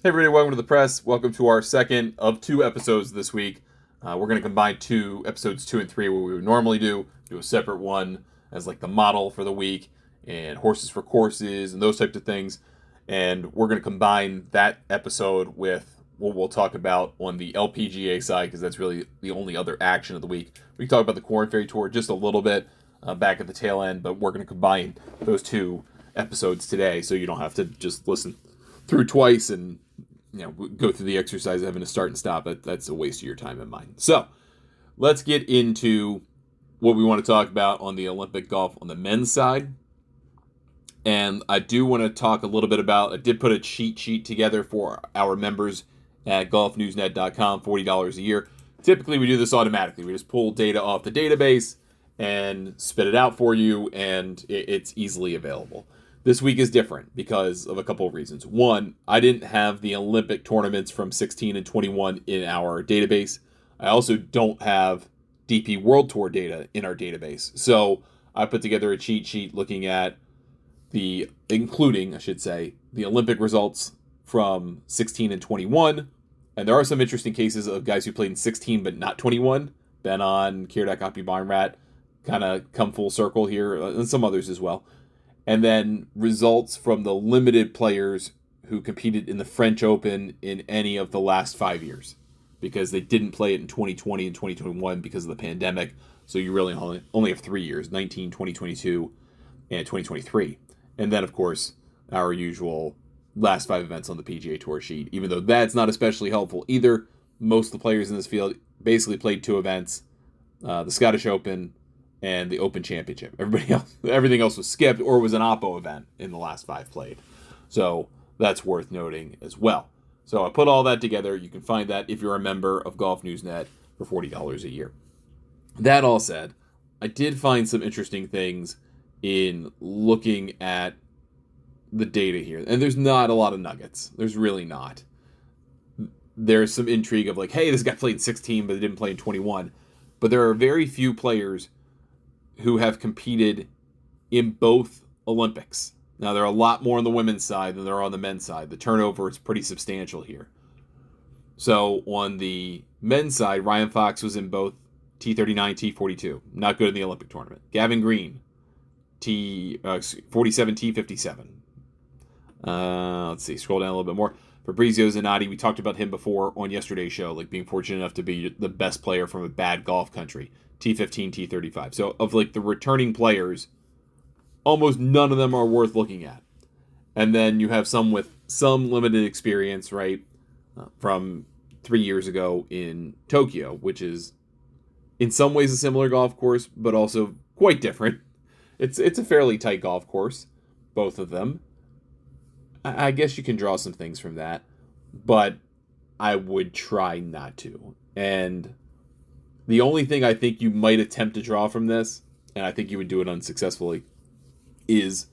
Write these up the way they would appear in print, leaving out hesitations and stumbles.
Hey everybody, welcome to the press. Welcome to our second of two episodes this week. We're going to combine episodes 2 and 3, where we would normally do a separate one as like the model for the week and horses for courses and those types of things. And we're going to combine that episode with what we'll talk about on the LPGA side, because that's really the only other action of the week. We can talk about the Corn Ferry Tour just a little bit back at the tail end, but we're going to combine those two episodes today, so you don't have to just listen through twice and go through the exercise of having to start and stop. That's a waste of your time and mine. So let's get into what we want to talk about on the Olympic golf on the men's side. And I do want to talk a little bit about, I did put a cheat sheet together for our members at golfnewsnet.com, $40 a year. Typically we do this automatically. We just pull data off the database and spit it out for you, and it's easily available. This week is different because of a couple of reasons. One, I didn't have the Olympic tournaments from 16 and 21 in our database. I also don't have DP World Tour data in our database. So I put together a cheat sheet looking at including the Olympic results from 16 and 21. And there are some interesting cases of guys who played in 16 but not 21. Ben on, Kiradech, Hoppy Barnrat kind of come full circle here, and some others as well. And then results from the limited players who competed in the French Open in any of the last 5 years, because they didn't play it in 2020 and 2021 because of the pandemic. So you really only have 3 years, 19, 2022, and 2023. And then, of course, our usual last 5 events on the PGA Tour sheet, even though that's not especially helpful either. Most of the players in this field basically played 2 events, the Scottish Open and the Open Championship. Everything else was skipped or was an Oppo event in the last 5 played. So that's worth noting as well. So I put all that together. You can find that if you're a member of Golf Newsnet for $40 a year. That all said, I did find some interesting things in looking at the data here. And there's not a lot of nuggets. There's really not. There's some intrigue of like, hey, this guy played in 16, but they didn't play in 21. But there are very few players who have competed in both Olympics. Now, there are a lot more on the women's side than there are on the men's side. The turnover is pretty substantial here. So on the men's side, Ryan Fox was in both T39, T42. Not good in the Olympic tournament. Gavin Green, T47, T57. Let's see, scroll down a little bit more. Fabrizio Zanotti, we talked about him before on yesterday's show, like being fortunate enough to be the best player from a bad golf country. T15, T35. So of like the returning players, almost none of them are worth looking at. And then you have some with some limited experience, right, from 3 years ago in Tokyo, which is in some ways a similar golf course, but also quite different. It's a fairly tight golf course, both of them. I guess you can draw some things from that, but I would try not to. And the only thing I think you might attempt to draw from this, and I think you would do it unsuccessfully, is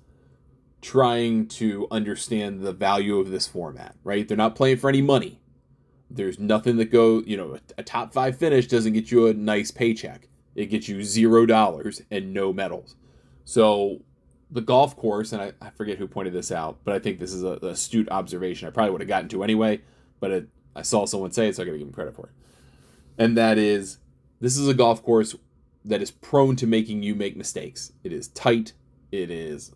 trying to understand the value of this format, right? They're not playing for any money. There's nothing that a top 5 finish doesn't get you a nice paycheck. It gets you $0 and no medals. So the golf course, and I forget who pointed this out, but I think this is an astute observation. I probably would have gotten to anyway, but I saw someone say it, so I got to give him credit for it. And that is, this is a golf course that is prone to making you make mistakes. It is tight. It is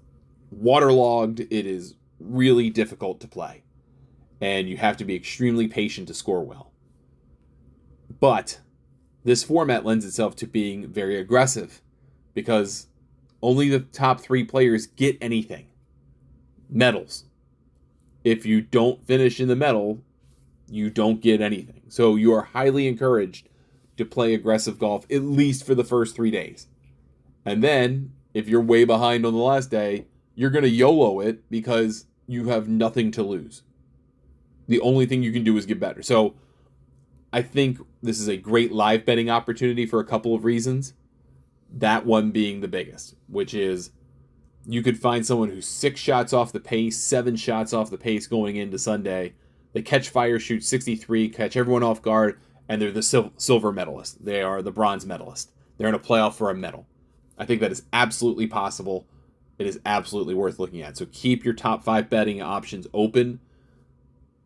waterlogged. It is really difficult to play. And you have to be extremely patient to score well. But this format lends itself to being very aggressive, because only the top 3 players get anything. Medals. If you don't finish in the medal, you don't get anything. So you are highly encouraged to play aggressive golf, at least for the first 3 days. And then, if you're way behind on the last day, you're going to YOLO it because you have nothing to lose. The only thing you can do is get better. So I think this is a great live betting opportunity for a couple of reasons. That one being the biggest, which is you could find someone who's 6 shots off the pace, 7 shots off the pace going into Sunday. They catch fire, shoot 63, catch everyone off guard, and they're the silver medalist. They are the bronze medalist. They're in a playoff for a medal. I think that is absolutely possible. It is absolutely worth looking at. So keep your top 5 betting options open.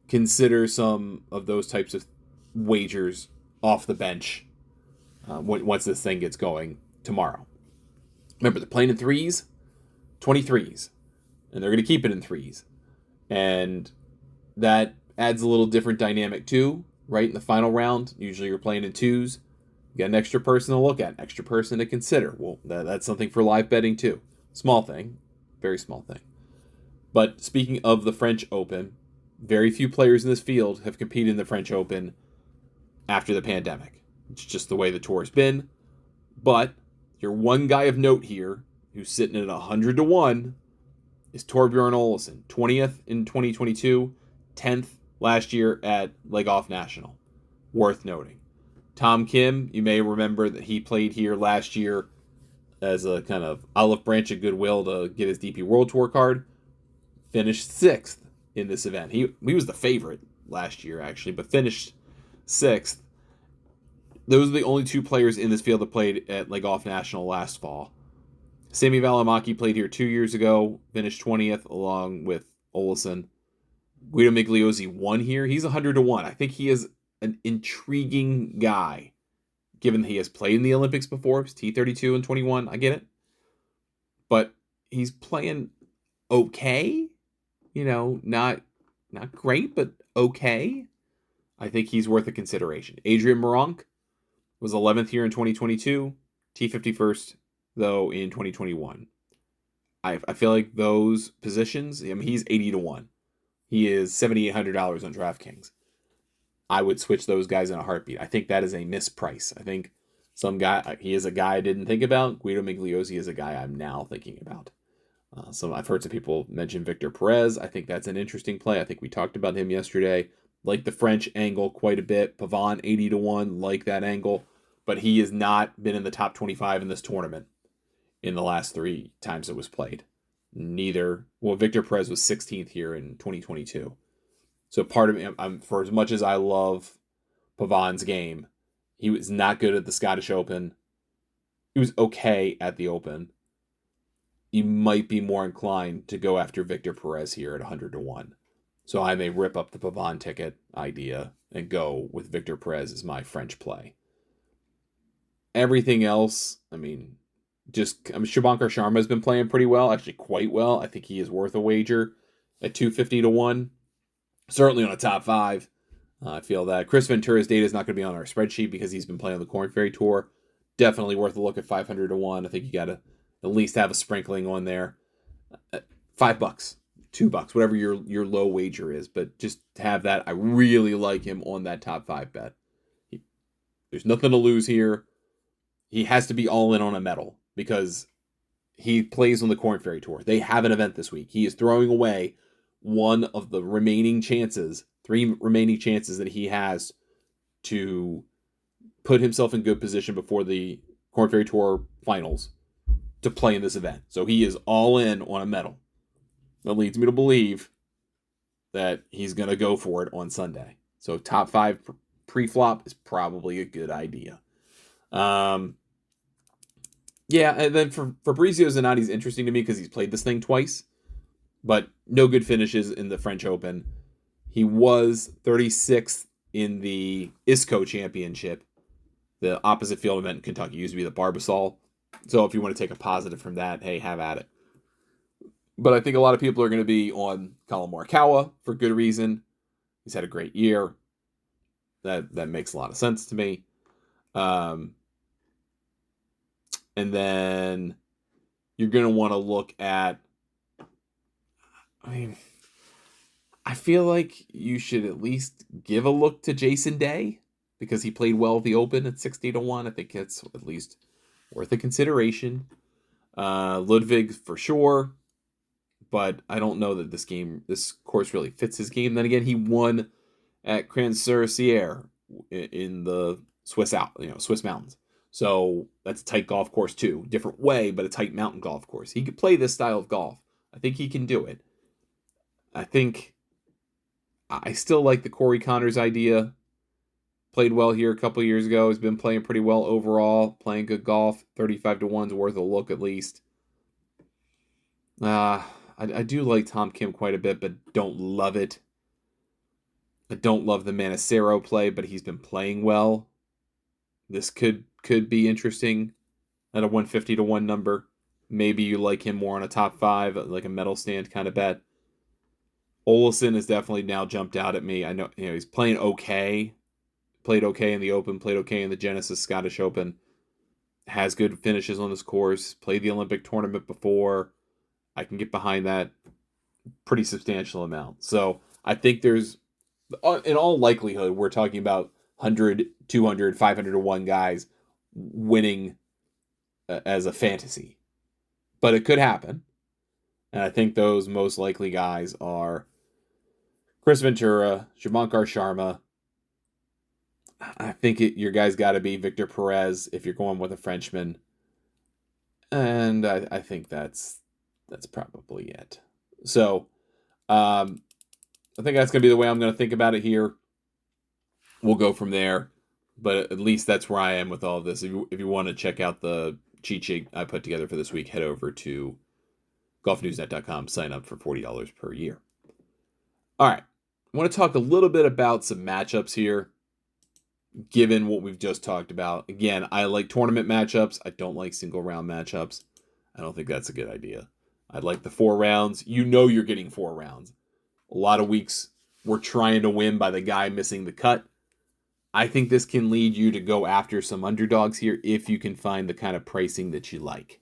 consider some of those types of wagers off the bench once this thing gets going tomorrow. Remember, they're playing in threes, 23s, and they're going to keep it in threes. And that adds a little different dynamic too, right? In the final round, usually you're playing in twos. You got an extra person to look at, an extra person to consider. Well, that's something for live betting too. Small thing, very small thing. But speaking of the French Open, very few players in this field have competed in the French Open after the pandemic. It's just the way the tour has been. But your one guy of note here, who's sitting at 100 to 1, is Torbjorn Olesen, 20th in 2022, 10th last year at Legoff National. Worth noting. Tom Kim, you may remember that he played here last year as a kind of olive branch of goodwill to get his DP World Tour card. Finished 6th in this event. He was the favorite last year, actually, but finished 6th. Those are the only two players in this field that played at Legoff National last fall. Sami Välimäki played here 2 years ago, finished 20th along with Olesen. Guido Migliozzi won here. He's 100 to 1. I think he is an intriguing guy, given that he has played in the Olympics before. It's T32 and 21. I get it. But he's playing okay. Not great, but okay. I think he's worth a consideration. Adrian Meronk was 11th here in 2022, T51st, though, in 2021. I feel like those positions, he's 80 to 1. He is $7,800 on DraftKings. I would switch those guys in a heartbeat. I think that is a misprice. I think he is a guy I didn't think about. Guido Migliozzi is a guy I'm now thinking about. I've heard some people mention Victor Perez. I think that's an interesting play. I think we talked about him yesterday. Like the French angle quite a bit. Pavon 80 to 1, like that angle. But he has not been in the top 25 in this tournament in the last 3 times it was played. Victor Perez was 16th here in 2022. So part of me, for as much as I love Pavon's game, he was not good at the Scottish Open. He was okay at the Open. You might be more inclined to go after Victor Perez here at 100 to 1. So I may rip up the Pavon ticket idea and go with Victor Perez as my French play. Everything else, Shubhankar Sharma has been playing pretty well, actually quite well. I think he is worth a wager at 250 to 1. Certainly on a top 5. I feel that Chris Ventura's data is not going to be on our spreadsheet because he's been playing on the Korn Ferry Tour. Definitely worth a look at 500 to 1. I think you got to at least have a sprinkling on there. $5, $2, whatever your low wager is, but just have that. I really like him on that top 5 bet. There's nothing to lose here. He has to be all in on a medal because he plays on the Korn Ferry Tour. They have an event this week. He is throwing away one of the 3 remaining chances that he has to put himself in good position before the Korn Ferry Tour finals to play in this event. So he is all in on a medal. That leads me to believe that he's going to go for it on Sunday. So top 5 pre-flop is probably a good idea. And then for Fabrizio Zanotti's interesting to me because he's played this thing twice, but no good finishes in the French Open. He was 36th in the ISCO Championship, the opposite field event in Kentucky. It used to be the Barbasol. So if you want to take a positive from that, hey, have at it. But I think a lot of people are going to be on Collin Morikawa for good reason. He's had a great year. That makes a lot of sense to me. And then you're going to want to look at, I feel like you should at least give a look to Jason Day because he played well at the Open at 60 to 1. I think it's at least worth a consideration. Ludwig for sure, but I don't know that this course really fits his game. Then again, he won at Crans-sur-Sierre in the Swiss mountains. So that's a tight golf course too. Different way, but a tight mountain golf course. He could play this style of golf. I think he can do it. I still like the Corey Connors idea. Played well here a couple years ago. Has been playing pretty well overall. Playing good golf. 35 to 1's worth a look at least. I do like Tom Kim quite a bit, but don't love it. I don't love the Manicero play, but he's been playing well. This could be interesting at a 150 to 1 number. Maybe you like him more on a top 5, like a medal stand kind of bet. Olesen has definitely now jumped out at me. I know, he's playing okay. Played okay in the Open, played okay in the Genesis Scottish Open. Has good finishes on this course. Played the Olympic tournament before. I can get behind that pretty substantial amount. So I think there's, in all likelihood, we're talking about 100, 200, 500 to 1 guys winning as a fantasy. But it could happen. And I think those most likely guys are Chris Ventura, Shubhankar Sharma. I think your guy's got to be Victor Perez if you're going with a Frenchman. And I think that's probably it. So I think that's going to be the way I'm going to think about it here. We'll go from there. But at least that's where I am with all of this. If you want to check out the cheat sheet I put together for this week, head over to golfnewsnet.com. Sign up for $40 per year. All right. I want to talk a little bit about some matchups here, given what we've just talked about. Again, I like tournament matchups. I don't like single round matchups. I don't think that's a good idea. I like the 4 rounds. You're getting 4 rounds. A lot of weeks we're trying to win by the guy missing the cut. I think this can lead you to go after some underdogs here if you can find the kind of pricing that you like.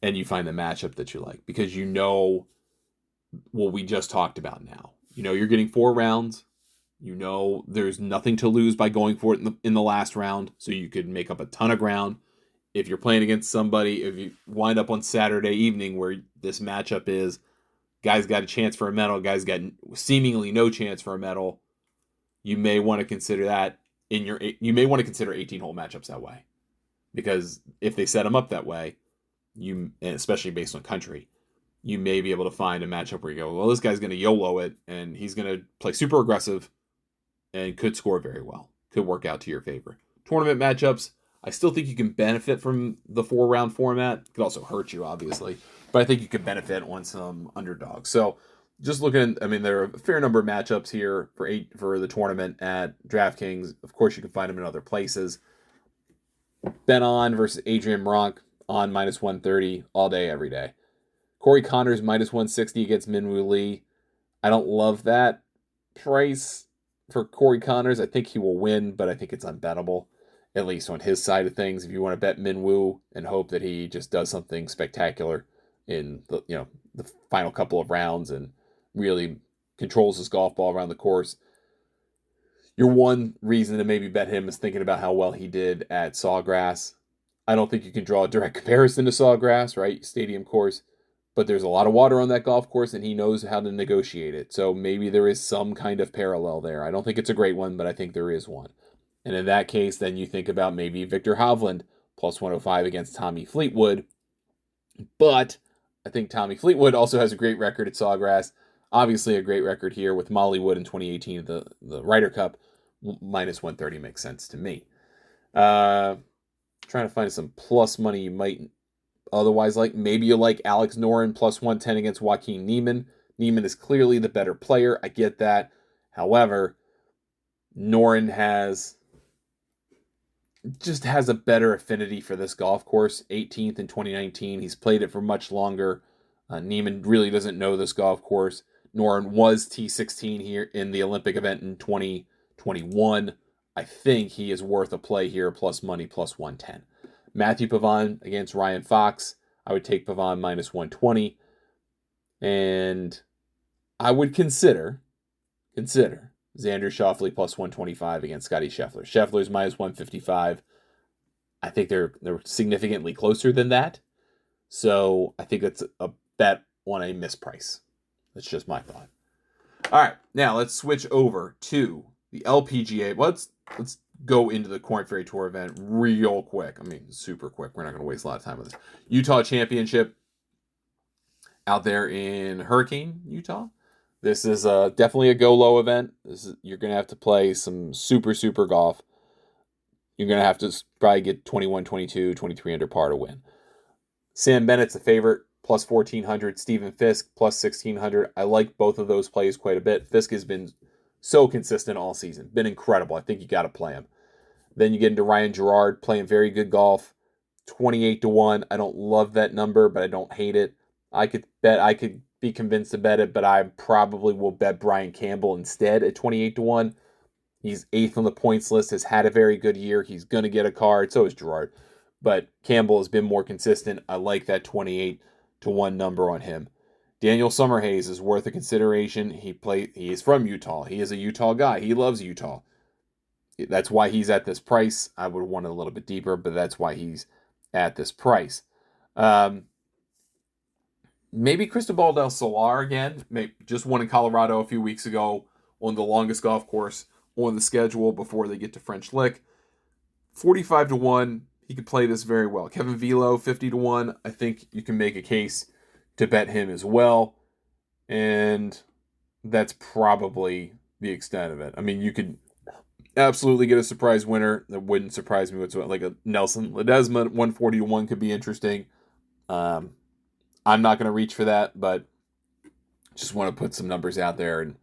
And you find the matchup that you like. Because what we just talked about now. You're getting 4 rounds. There's nothing to lose by going for it in the last round. So you could make up a ton of ground. If you're playing against somebody, if you wind up on Saturday evening where this matchup is, guys got a chance for a medal, guys got seemingly no chance for a medal, you may want to consider that you may want to consider 18-hole matchups that way. Because if they set them up that way, and especially based on country, you may be able to find a matchup where you go, well, this guy's going to YOLO it, and he's going to play super aggressive and could score very well. Could work out to your favor. Tournament matchups, I still think you can benefit from the 4-round format. It could also hurt you, obviously. But I think you could benefit on some underdogs. So just looking, there are a fair number of matchups here for the tournament at DraftKings. Of course, you can find them in other places. Ben On versus Adrian Meronk on minus 130 all day, every day. Corey Connors minus 160 against Minwoo Lee. I don't love that price for Corey Connors. I think he will win, but I think it's unbettable, at least on his side of things. If you want to bet Minwoo and hope that he just does something spectacular in the final couple of rounds and really controls his golf ball around the course, your one reason to maybe bet him is thinking about how well he did at Sawgrass. I don't think you can draw a direct comparison to Sawgrass, right? Stadium course. But there's a lot of water on that golf course, and he knows how to negotiate it. So maybe there is some kind of parallel there. I don't think it's a great one, but I think there is one. And in that case, then you think about maybe Victor Hovland plus 105 against Tommy Fleetwood. But I think Tommy Fleetwood also has a great record at Sawgrass. Obviously a great record here with Mollywood in 2018 at the Ryder Cup. Minus 130 makes sense to me. Trying to find some plus money you might otherwise like. Maybe you like Alex Noren plus 110 against Joaquin Niemann. Niemann is clearly the better player. I get that. However, Noren has a better affinity for this golf course. 18th in 2019. He's played it for much longer. Niemann really doesn't know this golf course. Noren was T16 here in the Olympic event in 2021. I think he is worth a play here, plus money, plus 110. Matthew Pavon against Ryan Fox. I would take Pavon minus 120. And I would consider Xander Schauffele plus 125 against Scottie Scheffler. Scheffler's minus 155. I think they're significantly closer than that. So I think that's a bet on a misprice. That's just my thought. All right, now let's switch over to the LPGA. Let's go into the Korn Ferry Tour event real quick. Super quick. We're not going to waste a lot of time with this. Utah Championship out there in Hurricane, Utah. This is definitely a go low event. You're going to have to play some super, super golf. You're going to have to probably get 21, 22, 23 under par to win. Sam Bennett's a favorite, plus 1,400. Stephen Fisk, plus 1,600. I like both of those plays quite a bit. Fisk has been So consistent all season. Been incredible. I think you got to play him. Then you get into Ryan Gerard playing very good golf. 28-1. I don't love that number, but I don't hate it. I could be convinced to bet it, but I probably will bet Brian Campbell instead at 28-1. He's 8th on the points list, has had a very good year. He's going to get a card. So is Gerard. But Campbell has been more consistent. I like that 28-1 number on him. Daniel Summerhays is worth a consideration. He is from Utah. He is a Utah guy. He loves Utah. That's why he's at this price. I would want it a little bit deeper, but that's why he's at this price. Maybe Cristobal del Solar again. Just won in Colorado a few weeks ago on the longest golf course on the schedule before they get to French Lick. 45-1. He could play this very well. Kevin Velo, 50-1. I think you can make a case to bet him as well. And that's probably the extent of it. I mean, you could absolutely get a surprise winner. That wouldn't surprise me whatsoever. Like a Nelson Ledesma, 140-1 could be interesting. I'm not going to reach for that, but just want to put some numbers out there and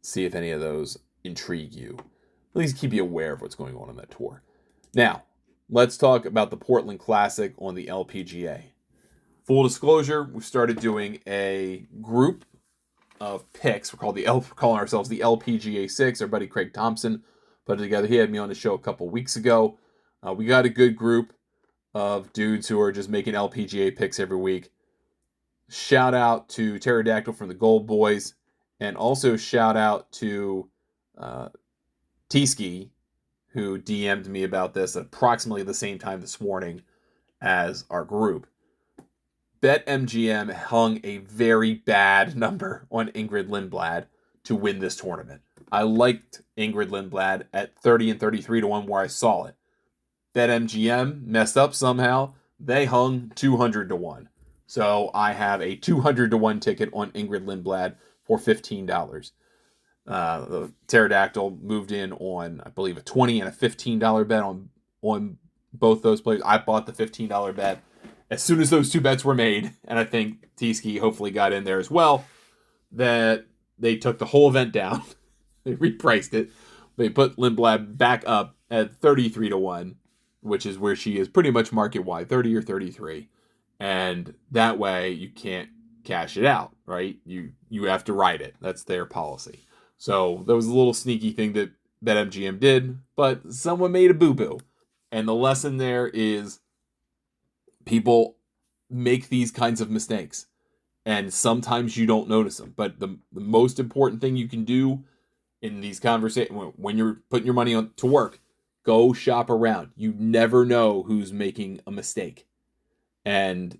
see if any of those intrigue you. At least keep you aware of what's going on that tour. Now, let's talk about the Portland Classic on the LPGA. Full disclosure, we've started doing a group of picks. We're calling ourselves the LPGA 6. Our buddy Craig Thompson put it together. He had me on the show a couple weeks ago. We got a good group of dudes who are just making LPGA picks every week. Shout out to Pterodactyl from the Gold Boys, and also shout out to T-Ski, who DM'd me about this at approximately the same time this morning as our group. BetMGM hung a very bad number on Ingrid Lindblad to win this tournament. I liked Ingrid Lindblad at 30 and 33-1 where I saw it. BetMGM messed up somehow. They hung 200-1. So I have a 200-1 ticket on Ingrid Lindblad for $15. The Pterodactyl moved in on, I believe, a $20 and a $15 bet on both those players. I bought the $15 bet as soon as those two bets were made, and I think T-Ski hopefully got in there as well, that they took the whole event down. They repriced it. They put Lindblad back up at 33-1, which is where she is pretty much market wide, 30 or 33. And that way you can't cash it out, right? You have to ride it. That's their policy. So that was a little sneaky thing that BetMGM did, but someone made a boo-boo. And the lesson there is people make these kinds of mistakes. And sometimes you don't notice them. But the most important thing you can do in these conversations, when you're putting your money on to work, go shop around. You never know who's making a mistake. And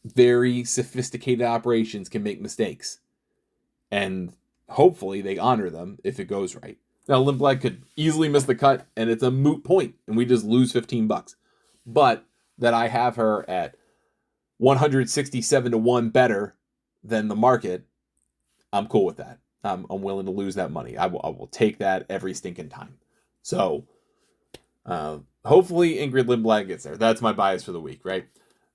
very sophisticated operations can make mistakes. And hopefully they honor them if it goes right. Now, Lindblad could easily miss the cut, and it's a moot point, and we just lose $15. But that I have her at 167-1 better than the market, I'm cool with that. I'm willing to lose that money. I will take that every stinking time. So, hopefully Ingrid Lindblad gets there. That's my bias for the week, right?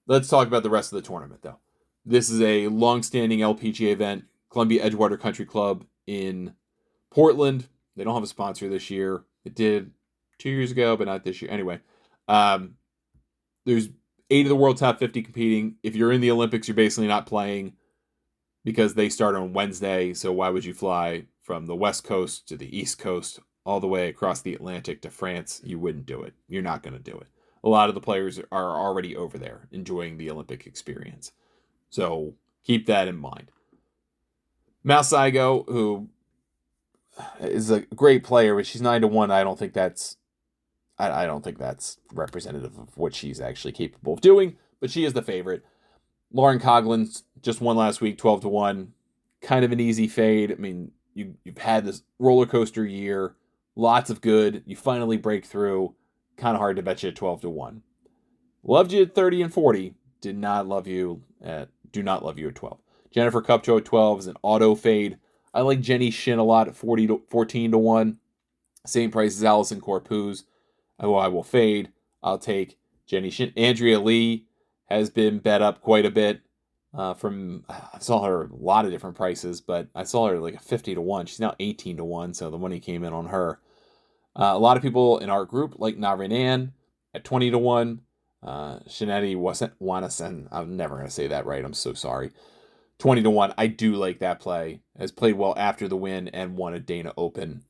Let's talk about the rest of the tournament, though. This is a long-standing LPGA event, Columbia Edgewater Country Club in Portland. They don't have a sponsor this year. It did 2 years ago, but not this year. Anyway, there's 8 of the world top 50 competing. If you're in the Olympics, you're basically not playing because they start on Wednesday. So why would you fly from the West Coast to the East Coast all the way across the Atlantic to France? You wouldn't do it. You're not going to do it. A lot of the players are already over there enjoying the Olympic experience. So keep that in mind. Mal Saigo, who is a great player, but she's 9-1. I don't think that's representative of what she's actually capable of doing, but she is the favorite. Lauren Coughlin just won last week, 12-1. Kind of an easy fade. I mean, you've had this roller coaster year, lots of good. You finally break through. Kind of hard to bet you at 12-1. Loved you at 30 and 40. Do not love you at 12. Jennifer Kupcho at 12 is an auto fade. I like Jenny Shin a lot at 14-1. Same price as Allison Corpuz. I will fade. I'll take Jenny Shin. Andrea Lee has been bet up quite a bit. I saw her a lot of different prices, but I saw her like a 50-1. She's now 18-1, so the money came in on her. A lot of people in our group like Na Renan at 20-1. Shineti Wanasen, I'm never going to say that right. I'm so sorry. 20-1. I do like that play. Has played well after the win and won a Dana Open.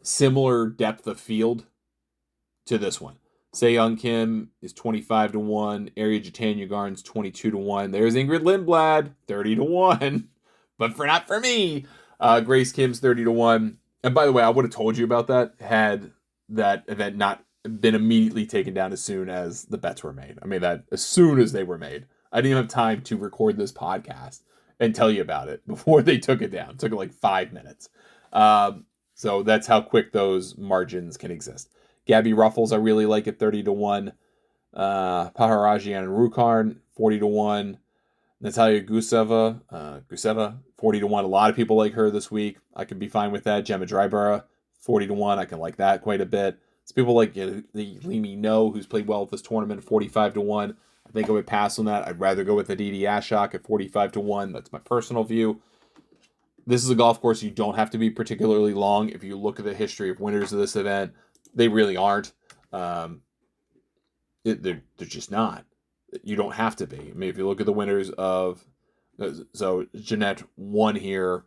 Similar depth of field to this one. Se-Young Kim is 25-1. Ariya Jutanugarn's 22-1. There's Ingrid Lindblad, 30-1. But not for me. Grace Kim's 30-1. And by the way, I would have told you about that had that event not been immediately taken down as soon as the bets were made. I mean, that as soon as they were made. I didn't even have time to record this podcast and tell you about it before they took it down. It took like 5 minutes. So that's how quick those margins can exist. Gabby Ruffles, I really like at 30-1. Paharajian Rukharn, 40-1. Natalia Guseva, 40-1. A lot of people like her this week. I could be fine with that. Gemma Dryborough, 40-1. I can like that quite a bit. It's people like Limi No, who's played well at this tournament, 45-1. I think I would pass on that. I'd rather go with Aditi Ashok at 45-1. That's my personal view. This is a golf course you don't have to be particularly long. If you look at the history of winners of this event, they really aren't. They're just not. You don't have to be. I mean, if you look at the winners of... So, Jeanette won here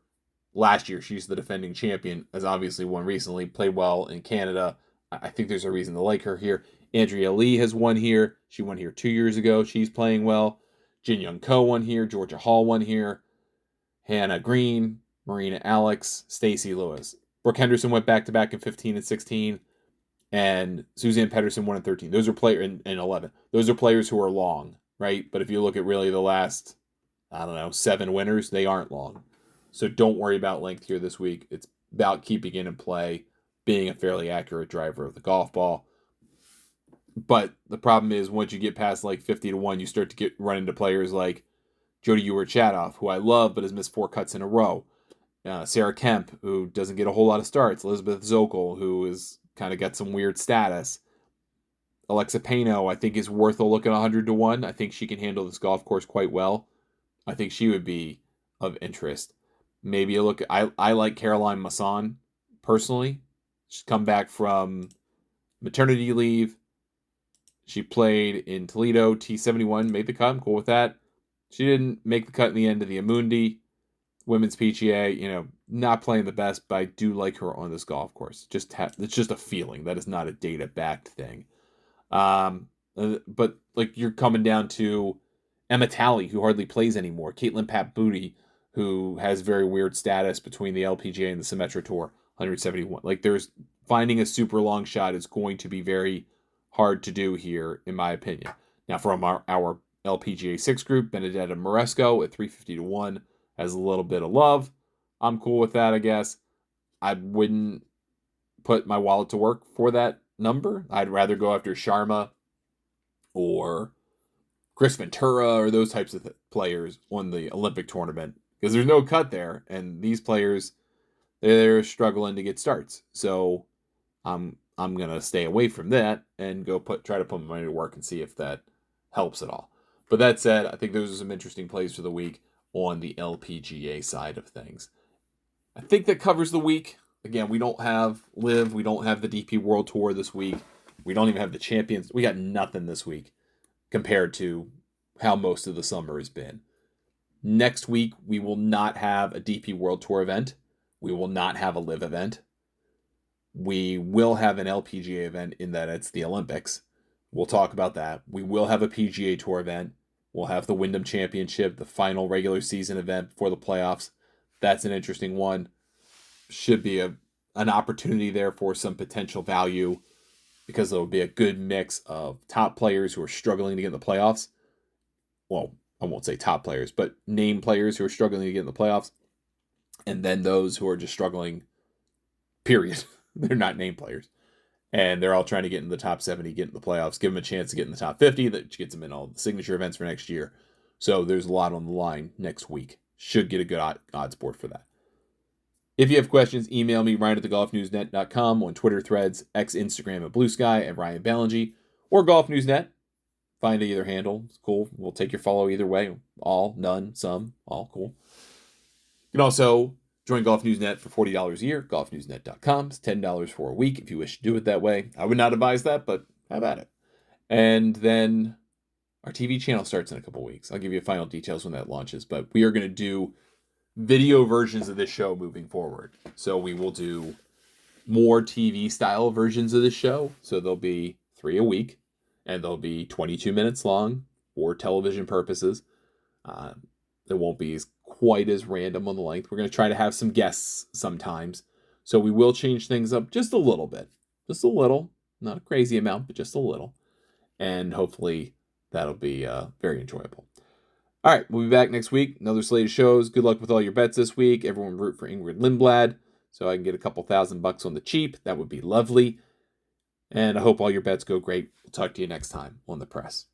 last year. She's the defending champion, has obviously won recently, played well in Canada. I think there's a reason to like her here. Andrea Lee has won here. She won here 2 years ago. She's playing well. Jin Young Ko won here. Georgia Hall won here. Hannah Green, Marina Alex, Stacey Lewis. Brooke Henderson went back-to-back in 15 and 16. And Suzanne Pedersen won in 13. Those are players in 11. Those are players who are long, right? But if you look at really the last, 7 winners, they aren't long. So don't worry about length here this week. It's about keeping it in play, being a fairly accurate driver of the golf ball. But the problem is once you get past like 50-1, you start to run into players like Jody Ewart-Chadoff, who I love but has missed 4 cuts in a row. Sarah Kemp, who doesn't get a whole lot of starts. Elizabeth Zokol, who is kind of got some weird status. Alexa Pano, I think, is worth a look at 100-1. I think she can handle this golf course quite well. I think she would be of interest. Maybe a look. I like Caroline Masson personally. She's come back from maternity leave. She played in Toledo, T71, made the cut. I'm cool with that. She didn't make the cut in the end of the Amundi Women's PGA. Not playing the best, but I do like her on this golf course. It's just a feeling. That is not a data-backed thing. But like you're coming down to Emma Talley, who hardly plays anymore. Caitlin Pat Booty, who has very weird status between the LPGA and the Symetra Tour, 171. Like there's finding a super long shot is going to be very hard to do here, in my opinion. Now from our LPGA 6 group, Benedetta Moresco at 350-1 has a little bit of love. I'm cool with that, I guess. I wouldn't put my wallet to work for that number. I'd rather go after Sharma or Chris Ventura or those types of players on the Olympic tournament because there's no cut there, and these players they're struggling to get starts. So I'm gonna stay away from that and try to put my money to work and see if that helps at all. But that said, I think those are some interesting plays for the week on the LPGA side of things. I think that covers the week. Again, we don't have LIV. We don't have the DP World Tour this week. We don't even have the Champions. We got nothing this week compared to how most of the summer has been. Next week, we will not have a DP World Tour event. We will not have a LIV event. We will have an LPGA event in that it's the Olympics. We'll talk about that. We will have a PGA Tour event. We'll have the Wyndham Championship, the final regular season event before the playoffs. That's an interesting one. Should be an opportunity there for some potential value because there will be a good mix of top players who are struggling to get in the playoffs. Well, I won't say top players, but name players who are struggling to get in the playoffs. And then those who are just struggling, period. They're not name players. And they're all trying to get in the top 70, get in the playoffs, give them a chance to get in the top 50, that gets them in all the signature events for next year. So there's a lot on the line next week. Should get a good odds board for that. If you have questions, email me, Ryan@thegolfnewsnet.com, on Twitter, Threads, X, Instagram, at Blue Sky, at Ryan Ballingy, or Golf News Net. find either handle. It's cool. We'll take your follow either way. All, none, some, all cool. You can also join Golf Newsnet for $40 a year. GolfNewsNet.com. It's $10 for a week if you wish to do it that way. I would not advise that, but have at it. And then our TV channel starts in a couple weeks. I'll give you final details when that launches, but we are going to do video versions of this show moving forward. So we will do more TV style versions of this show. So there'll be 3 a week, and they'll be 22 minutes long for television purposes. It won't be quite as random on the length. We're going to try to have some guests sometimes. So we will change things up just a little bit. Just a little. Not a crazy amount, but just a little. And hopefully that'll be very enjoyable. All right, we'll be back next week. Another slate of shows. Good luck with all your bets this week. Everyone root for Ingrid Lindblad so I can get a couple $1,000 on the cheap. That would be lovely. And I hope all your bets go great. We'll talk to you next time on The Press.